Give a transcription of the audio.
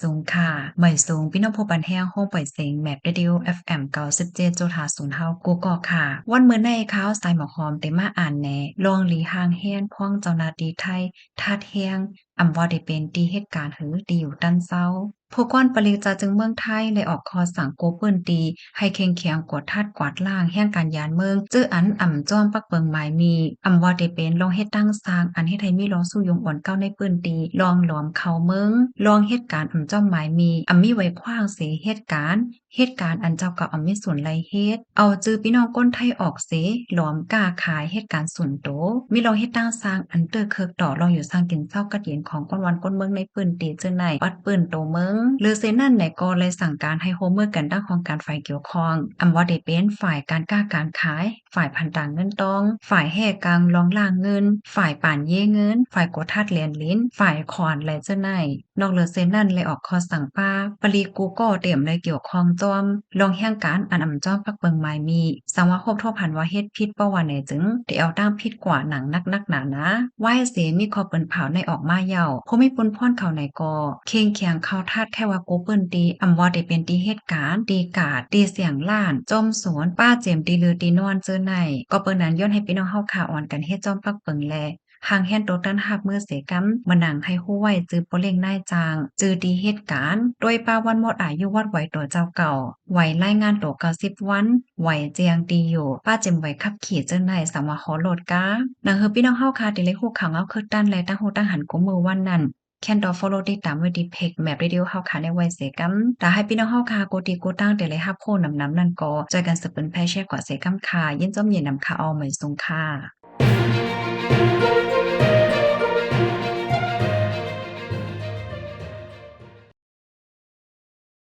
สูงค่ะใหม่สูงพี่น้องผู้ปันแห้งโฮงปล่อยเสียงแมปเรดิโอ FM 97.50เฮากูก็ค่ะวันมื้อในข้าวสายหมอกหอมเต็มมาอ่านแหน่ลองหลีห่างแฮนพ่องเจ้าหน้าที่ไทยทาดแฮงอำว่าได้เป็นที่เหตุการณ์หือดีอยู่ตันเซาผู้ก้อนปริจาจึงเมืองไทยเลยออกคอสั่งโกเปิ้นตีให้เข่งแข็งกวดทาดกวาดล่างแห่งการยานเมืองจื้ออันจ้อมปักเปิงหมายมีว่าได้เป็นลองเฮ็ดตั้งสร้างอันเฮ็ดให้มีลองสู้ยงอ่อนเก้าในปื้นตีลองหลอมเข้าเมืองลองเหตุการณ์จ้อมหมายมีมีไว้ขว้างเสเหตุการณ์อันเจ้าก็มีส่วนไรเฮ็ดเอาจื้อพี่น้องก้นไทยออกเสหลอมกล้าขายเหตุการณ์ส่วนโตมีลองเฮ็ดตั้งสร้างอันเตอเคิกต่อลองอยู่สร้างกินเศร้ากระเดียนของก้นวันก้นเมืองในปื้นตีจื้อในปัดปื้นโตเมืองหรือเซนั่นไหนก็เลยสั่งการให้โฮมเมอร์กันด้านของการฝ่ายเกี่ยวข้องว่าได้เป็นฝ่ายการค้าการขายฝ่ายพันต่างเงินตองฝ่ายแห่กลางรองล่างเงินฝ่ายป่านเย่เงินฝ่ายกดทัดเหรียญลิ้นฝ่ายขอนและเจ้าไหนนอกเหลือเซนั่นเลยออกคอสั่งป้าปรีกูก็เตรียมเลยเกี่ยวข้องจอมลองแห่งการอันจ้อมปักเบิงไม้มีสังว่าครบทั่วพันว่าเฮ็ดพิษประวันไหนจึงได้เอาตั้งพิษกว่าหนังนักหนานะว่าให้เสมีคอเปิ้นเผาในออกมาเย่าผู้มีปนพ่อนเขาไหนก็เคียงเคียงเข้าทัดแท้ว่ากูเปิ้นตีว่าได้เป็นตีเหตุการณ์ตีกาดตีเสียงล้านจอมสวนป้าเจมตีลือตีนอนเจอในก็เปิ้นนั้นย้อนให้พี่น้องเฮาข่าวอ่อนกันเฮ็ดจอมปักเปิงแลหางแฮนโตตันหักมือเสกำมานังให้ฮู้ไว้จื้อโปเล่งนายจางจื้อดีเหตุการณ์โดยป้าวันหมดอายุวัดไหวตัวเจ้าเก่าไหวรายงานตัว90วันไหวเจียงตีอยู่ป้าเจมไหวขับขี่เจ้าในสามว่าขอโหลดกานังเฮอพี่น้องเฮาค่ะติเลยฮู้ข่าวเอาคือตั้นและตั้งฮู้ตั้งหันกุมือวันนั้นแคนดอ follow ติดตามไว้ที่เพจแมปเรดิโอเฮาค่ะในไว้เสกัมถ้าให้พี่น้องเฮาค่ะกดติดกดตั้งแต่เลยฮับโพนำนั่นก็จอยกันสืบเป็นแพร่แชร์กว่าเสกัมค่ะยินจอมเย็นนำค่ะเอาใหม่สูงค่ะ